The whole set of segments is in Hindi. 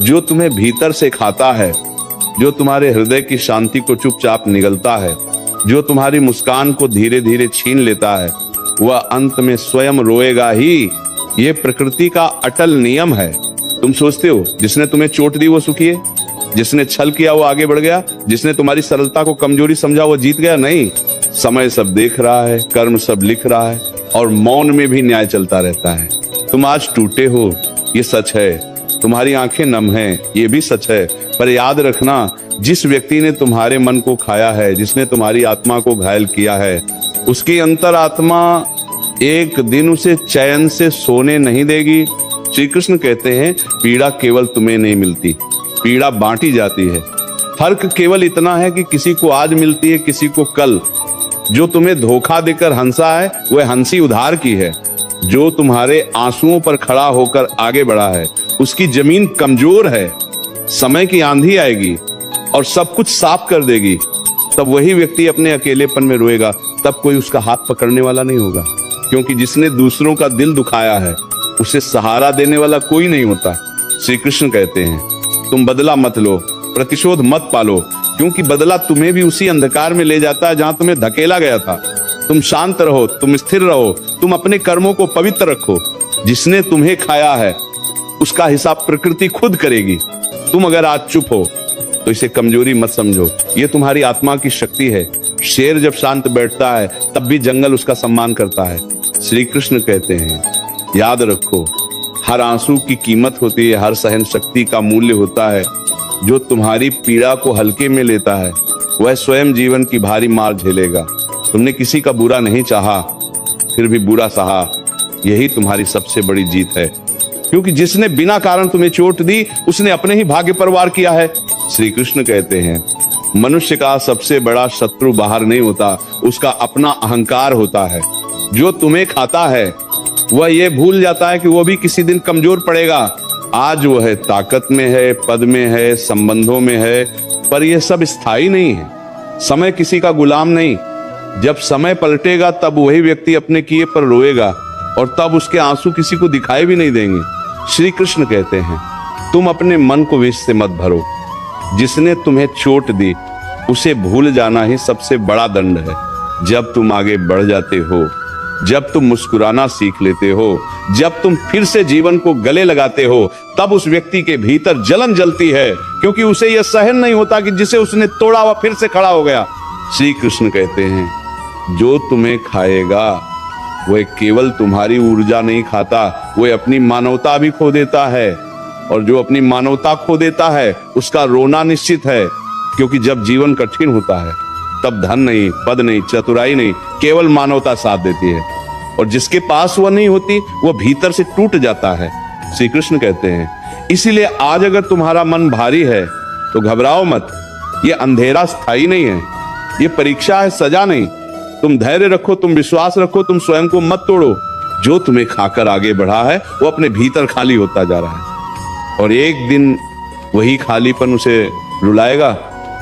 जो तुम्हें भीतर से खाता है, जो तुम्हारे हृदय की शांति को चुपचाप निगलता है, जो तुम्हारी मुस्कान को धीरे धीरे छीन लेता है, वह अंत में स्वयं रोएगा ही। ये प्रकृति का अटल नियम है। तुम सोचते हो जिसने तुम्हें चोट दी वो सुखी है, जिसने छल किया वो आगे बढ़ गया, जिसने तुम्हारी सरलता को कमजोरी समझा वो जीत गया? नहीं, समय सब देख रहा है, कर्म सब लिख रहा है, और मौन में भी न्याय चलता रहता है। तुम आज टूटे हो, ये सच है, तुम्हारी आंखें नम हैं, ये भी सच है, पर याद रखना, जिस व्यक्ति ने तुम्हारे मन को खाया है, जिसने तुम्हारी आत्मा को घायल किया है, उसकी अंतरात्मा एक दिन उसे चैन से सोने नहीं देगी। श्री कृष्ण कहते हैं, पीड़ा केवल तुम्हें नहीं मिलती, पीड़ा बांटी जाती है। फर्क केवल इतना है कि किसी को आज मिलती है, किसी को कल। जो तुम्हें धोखा देकर हंसा है वह हंसी उधार की है। जो तुम्हारे आंसुओं पर खड़ा होकर आगे बढ़ा है उसकी जमीन कमजोर है। समय की आंधी आएगी और सब कुछ साफ कर देगी, तब वही व्यक्ति अपने अकेलेपन में रोएगा। तब कोई उसका हाथ पकड़ने वाला नहीं होगा, क्योंकि जिसने दूसरों का दिल दुखाया है उसे सहारा देने वाला कोई नहीं होता। श्री कृष्ण कहते हैं, तुम बदला मत लो, प्रतिशोध मत पालो, क्योंकि बदला तुम्हें भी उसी अंधकार में ले जाता है जहां तुम्हें धकेला गया था। तुम शांत रहो, तुम स्थिर रहो, तुम अपने कर्मों को पवित्र रखो। जिसने तुम्हें खाया है उसका हिसाब प्रकृति खुद करेगी। तुम अगर आज चुप हो तो इसे कमजोरी मत समझो, ये तुम्हारी आत्मा की शक्ति है। शेर जब शांत बैठता है तब भी जंगल उसका सम्मान करता है। श्री कृष्ण कहते हैं, याद रखो, हर आंसू की कीमत होती है, हर सहन शक्ति का मूल्य होता है। जो तुम्हारी पीड़ा को हल्के में लेता है वह स्वयं जीवन की भारी मार झेलेगा। तुमने किसी का बुरा नहीं चाहा, फिर भी बुरा सहा, यही तुम्हारी सबसे बड़ी जीत है। क्योंकि जिसने बिना कारण तुम्हें चोट दी उसने अपने ही भाग्य पर वार किया है। श्री कृष्ण कहते हैं, मनुष्य का सबसे बड़ा शत्रु बाहर नहीं होता, उसका अपना अहंकार होता है। जो तुम्हें खाता है वह यह भूल जाता है कि वह भी किसी दिन कमजोर पड़ेगा। आज वह ताकत में है, पद में है, संबंधों में है, पर यह सब स्थायी नहीं है। समय किसी का गुलाम नहीं। जब समय पलटेगा तब वही व्यक्ति अपने किए पर रोएगा, और तब उसके आंसू किसी को दिखाई भी नहीं देंगे। श्री कृष्ण कहते हैं, तुम अपने मन को विष से मत भरो। जिसने तुम्हें चोट दी उसे भूल जाना ही सबसे बड़ा दंड है। जब तुम आगे बढ़ जाते हो, जब तुम मुस्कुराना सीख लेते हो, जब तुम फिर से जीवन को गले लगाते हो, तब उस व्यक्ति के भीतर जलन जलती है, क्योंकि उसे यह सहन नहीं होता कि जिसे उसने तोड़ा वह फिर से खड़ा हो गया। श्री कृष्ण कहते हैं, जो तुम्हें खाएगा वह केवल तुम्हारी ऊर्जा नहीं खाता, वह अपनी मानवता भी खो देता है। और जो अपनी मानवता खो देता है उसका रोना निश्चित है, क्योंकि जब जीवन कठिन होता है तब धन नहीं, पद नहीं, चतुराई नहीं, केवल मानवता साथ देती है। और जिसके पास वह नहीं होती वह भीतर से टूट जाता है। श्री कृष्ण कहते हैं, इसीलिए आज अगर तुम्हारा मन भारी है तो घबराओ मत। ये अंधेरा स्थायी नहीं है, ये परीक्षा है, सजा नहीं। तुम धैर्य रखो, तुम विश्वास रखो, तुम स्वयं को मत तोड़ो। जो तुम्हें खाकर आगे बढ़ा है वो अपने भीतर खाली होता जा रहा है, और एक दिन वही खालीपन उसे रुलाएगा,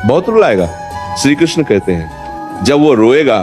बहुत रुलाएगा। श्री कृष्ण कहते हैं, जब वो रोएगा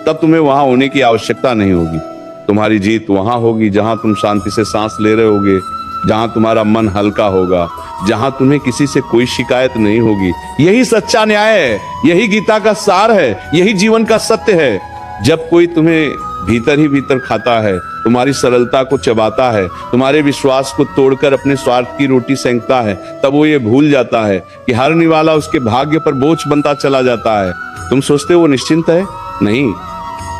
तब तुम्हें वहां होने की आवश्यकता नहीं होगी। तुम्हारी जीत वहां होगी जहां तुम शांति से सांस ले रहे होगे, जहां तुम्हारा मन हल्का होगा, जहां तुम्हें किसी से कोई शिकायत नहीं होगी। यही सच्चा न्याय है, यही गीता का सार है, यही जीवन का सत्य है। जब कोई तुम्हें भीतर ही भीतर खाता है, तुम्हारी सरलता को चबाता है, तुम्हारे विश्वास को तोड़कर अपने स्वार्थ की रोटी सेंकता है, तब वो ये भूल जाता है कि हर निवाला उसके भाग्य पर बोझ बनता चला जाता है। तुम सोचते हो वो निश्चिंत है? नहीं,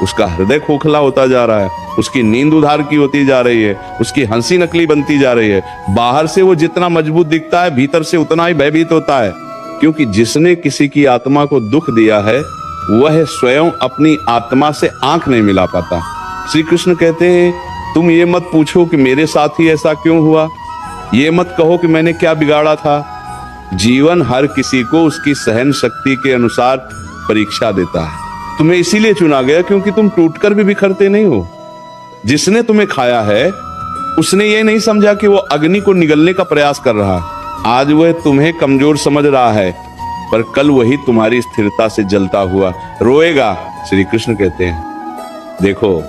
उसका हृदय खोखला होता जा रहा है, उसकी नींद उधार की होती जा रही है, उसकी हंसी नकली बनती जा रही है। बाहर से वो जितना मजबूत दिखता है, भीतर से उतना ही भयभीत होता है, क्योंकि जिसने किसी की आत्मा को दुख दिया है वह स्वयं अपनी आत्मा से आंख नहीं मिला पाता। श्री कृष्ण कहते हैं, तुम ये मत पूछो कि मेरे साथ ही ऐसा क्यों हुआ, ये मत कहो कि मैंने क्या बिगाड़ा था। जीवन हर किसी को उसकी सहन शक्ति के अनुसार परीक्षा देता है। तुम्हें इसीलिए चुना गया क्योंकि तुम टूटकर भी बिखरते नहीं हो। जिसने तुम्हें खाया है उसने ये नहीं समझा कि वो अग्नि को निगलने का प्रयास कर रहा है। आज वह तुम्हें कमजोर समझ रहा है, पर कल वही तुम्हारी स्थिरता से जलता हुआ रोएगा। श्री कृष्ण कहते हैं, देखो,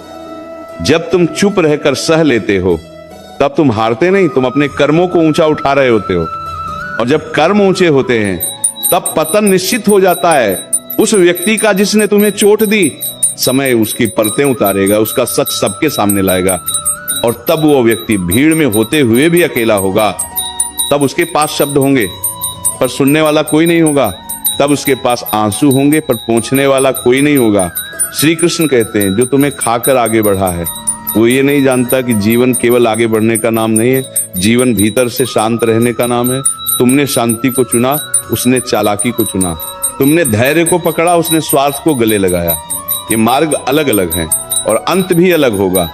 जब तुम चुप रहकर सह लेते हो तब तुम हारते नहीं, तुम अपने कर्मों को ऊंचा उठा रहे होते हो। और जब कर्म ऊंचे होते हैं तब पतन निश्चित हो जाता है। उस व्यक्ति का जिसने तुम्हें चोट दी, समय उसकी परतें उतारेगा, उसका सच सबके सामने लाएगा, और तब वो व्यक्ति भीड़ में होते हुए भी अकेला होगा। तब उसके पास शब्द होंगे पर सुनने वाला कोई नहीं होगा, तब उसके पास आंसू होंगे पर पहुंचने वाला कोई नहीं होगा। श्री कृष्ण कहते हैं, जो तुम्हें खाकर आगे बढ़ा है वो ये नहीं जानता कि जीवन केवल आगे बढ़ने का नाम नहीं है, जीवन भीतर से शांत रहने का नाम है। तुमने शांति को चुना, उसने चालाकी को चुना। तुमने धैर्य को पकड़ा, उसने स्वार्थ को गले लगाया। ये मार्ग अलग अलग हैं और अंत भी अलग होगा।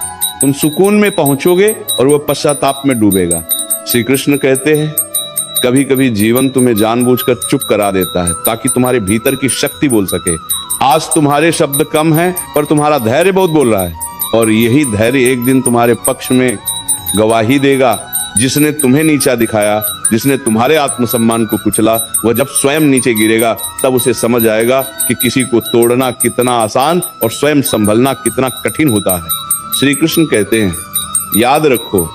तुम सुकून में पहुंचोगे और वह पश्चाताप में डूबेगा। श्री कृष्ण कहते हैं, कभी कभी जीवन तुम्हें जानबूझकर चुप करा देता है ताकि तुम्हारे भीतर की शक्ति बोल सके। आज तुम्हारे शब्द कम हैं पर तुम्हारा धैर्य बहुत बोल रहा है, और यही धैर्य एक दिन तुम्हारे पक्ष में गवाही देगा। जिसने तुम्हें नीचा दिखाया, जिसने तुम्हारे आत्मसम्मान को कुचला, वह जब स्वयं नीचे गिरेगा तब उसे समझ आएगा कि किसी को तोड़ना कितना आसान और स्वयं संभलना कितना कठिन होता है। श्री कृष्ण कहते हैं, याद रखो,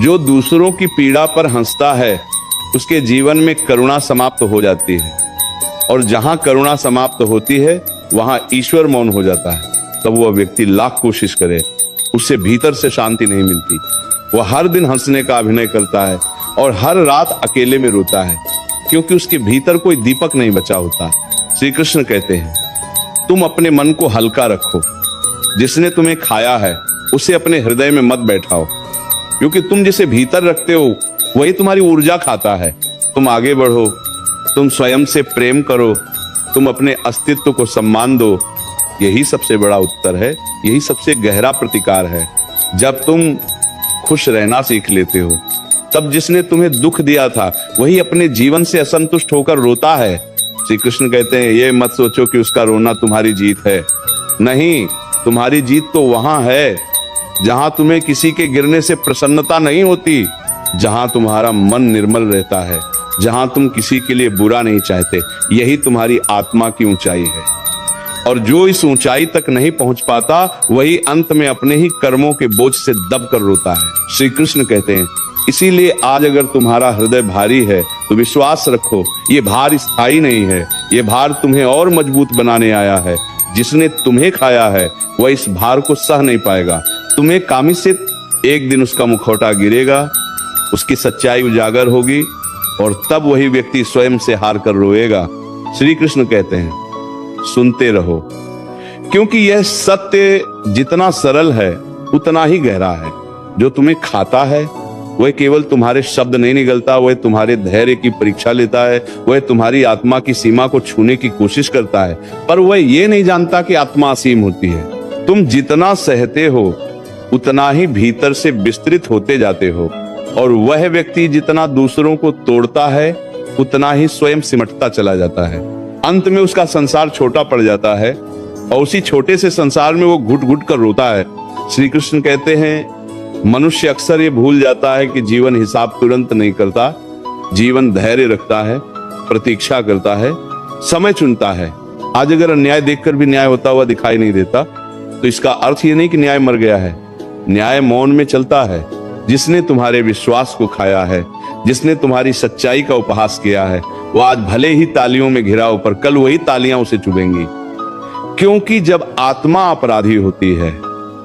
जो दूसरों की पीड़ा पर हंसता है उसके जीवन में करुणा समाप्त हो जाती है, और जहां करुणा समाप्त होती है वहां ईश्वर मौन हो जाता है। तब वह व्यक्ति लाख कोशिश करे, उससे भीतर से शांति नहीं मिलती। वह हर दिन हंसने का अभिनय करता है और हर रात अकेले में रोता है, क्योंकि उसके भीतर कोई दीपक नहीं बचा होता। श्री कृष्ण कहते हैं, तुम अपने मन को हल्का रखो। जिसने तुम्हें खाया है उसे अपने हृदय में मत बैठाओ, क्योंकि तुम जिसे भीतर रखते हो वही तुम्हारी ऊर्जा खाता है। तुम आगे बढ़ो, तुम स्वयं से प्रेम करो, तुम अपने अस्तित्व को सम्मान दो। यही सबसे बड़ा उत्तर है, यही सबसे गहरा प्रतिकार है। जब तुम खुश रहना सीख लेते हो, तब जिसने तुम्हें दुख दिया था वही अपने जीवन से असंतुष्ट होकर रोता है। श्री कृष्ण कहते हैं, ये मत सोचो कि उसका रोना तुम्हारी जीत है। नहीं, तुम्हारी जीत तो वहां है जहां तुम्हें किसी के गिरने से प्रसन्नता नहीं होती, जहां तुम्हारा मन निर्मल रहता है, जहां तुम किसी के लिए बुरा नहीं चाहते। यही तुम्हारी आत्मा की ऊंचाई है। और जो इस ऊंचाई तक नहीं पहुंच पाता वही अंत में अपने ही कर्मों के बोझ से दब कर रोता है। श्री कृष्ण कहते हैं, इसीलिए आज अगर तुम्हारा हृदय भारी है तो विश्वास रखो, ये भार स्थायी नहीं है, ये भार तुम्हें और मजबूत बनाने आया है। जिसने तुम्हें खाया है वह इस भार को सह नहीं पाएगा। तुम्हें कामी से एक दिन उसका मुखौटा गिरेगा, उसकी सच्चाई उजागर होगी, और तब वही व्यक्ति स्वयं से हार कर रोएगा। श्री कृष्ण कहते हैं, सुनते रहो, क्योंकि यह सत्य जितना सरल है उतना ही गहरा है। जो तुम्हें खाता है वह केवल तुम्हारे शब्द नहीं निगलता, वह तुम्हारे धैर्य की परीक्षा लेता है, वह तुम्हारी आत्मा की सीमा को छूने की कोशिश करता है, पर वह ये नहीं जानता कि आत्मा असीम होती है। तुम जितना सहते हो उतना ही भीतर से विस्तृत होते जाते हो, और वह व्यक्ति जितना दूसरों को तोड़ता है उतना ही स्वयं सिमटता चला जाता है। अंत में उसका संसार छोटा पड़ जाता है और उसी छोटे से संसार में वो घुट घुट कर रोता है। श्री कृष्ण कहते हैं, मनुष्य अक्सर ये भूल जाता है कि जीवन हिसाब तुरंत नहीं करता, जीवन धैर्य रखता है, प्रतीक्षा करता है, समय चुनता है। आज अगर अन्याय देखकर भी न्याय होता हुआ दिखाई नहीं देता तो इसका अर्थ ये नहीं कि न्याय मर गया है। न्याय मौन में चलता है। जिसने तुम्हारे विश्वास को खाया है, जिसने तुम्हारी सच्चाई का उपहास किया है, वो आज भले ही तालियों में घिरा हो पर कल वही तालियां उसे चुभेंगी। क्योंकि जब आत्मा अपराधी होती है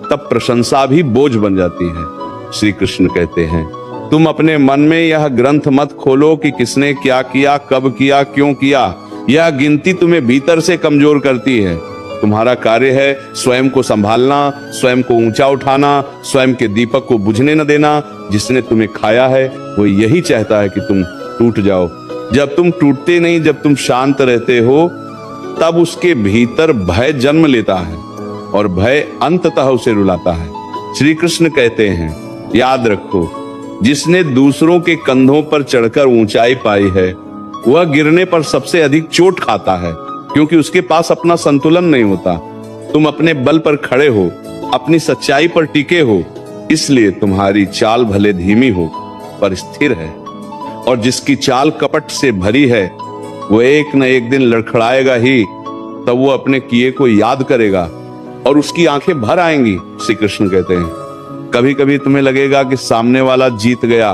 तब प्रशंसा भी बोझ बन जाती है। श्री कृष्ण कहते हैं, तुम अपने मन में यह ग्रंथ मत खोलो कि किसने क्या किया, कब किया, क्यों किया। यह गिनती तुम्हें भीतर से कमजोर करती है। तुम्हारा कार्य है स्वयं को संभालना, स्वयं को ऊंचा उठाना, स्वयं के दीपक को बुझने न देना। जिसने तुम्हें खाया है वो यही चाहता है कि तुम टूट जाओ। जब तुम टूटते नहीं, जब तुम शांत रहते हो, तब उसके भीतर भय जन्म लेता है और भय अंततः उसे रुलाता है। श्री कृष्ण कहते हैं, याद रखो, जिसने दूसरों के कंधों पर चढ़कर ऊंचाई पाई है वह गिरने पर सबसे अधिक चोट खाता है, क्योंकि उसके पास अपना संतुलन नहीं होता। तुम अपने बल पर खड़े हो, अपनी सच्चाई पर टिके हो, इसलिए तुम्हारी चाल भले धीमी हो पर स्थिर है। और जिसकी चाल कपट से भरी है वो एक न एक दिन लड़खड़ाएगा ही, तब वो अपने किए को याद करेगा और उसकी आंखें भर आएंगी। श्री कृष्ण कहते हैं, कभी कभी तुम्हें लगेगा कि सामने वाला जीत गया,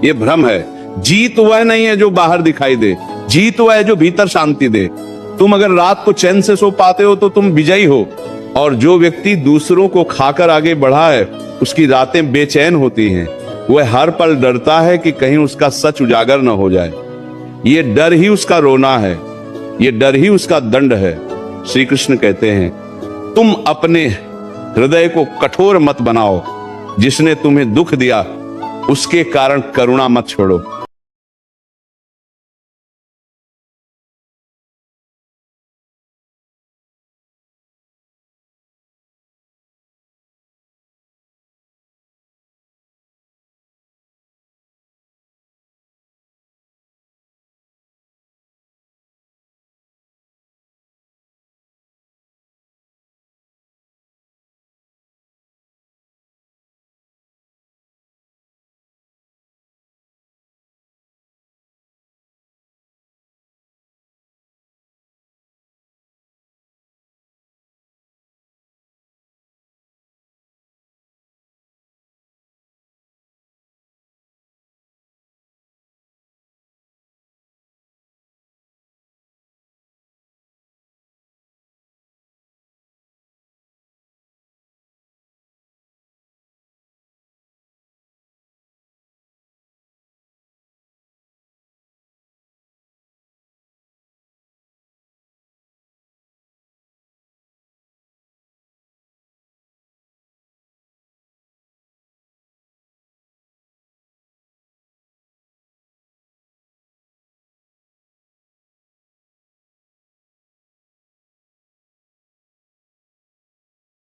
ये भ्रम है। जीत वह नहीं है जो बाहर दिखाई दे, जीत वह है जो भीतर शांति दे। तुम अगर रात को चैन से सो पाते हो तो तुम विजयी हो, और जो व्यक्ति दूसरों को खाकर आगे बढ़ा है उसकी रातें बेचैन होती हैं। वह हर पल डरता है कि कहीं उसका सच उजागर न हो जाए। ये डर ही उसका रोना है, ये डर ही उसका दंड है। श्री कृष्ण कहते हैं, तुम अपने हृदय को कठोर मत बनाओ, जिसने तुम्हें दुख दिया उसके कारण करुणा मत छोड़ो।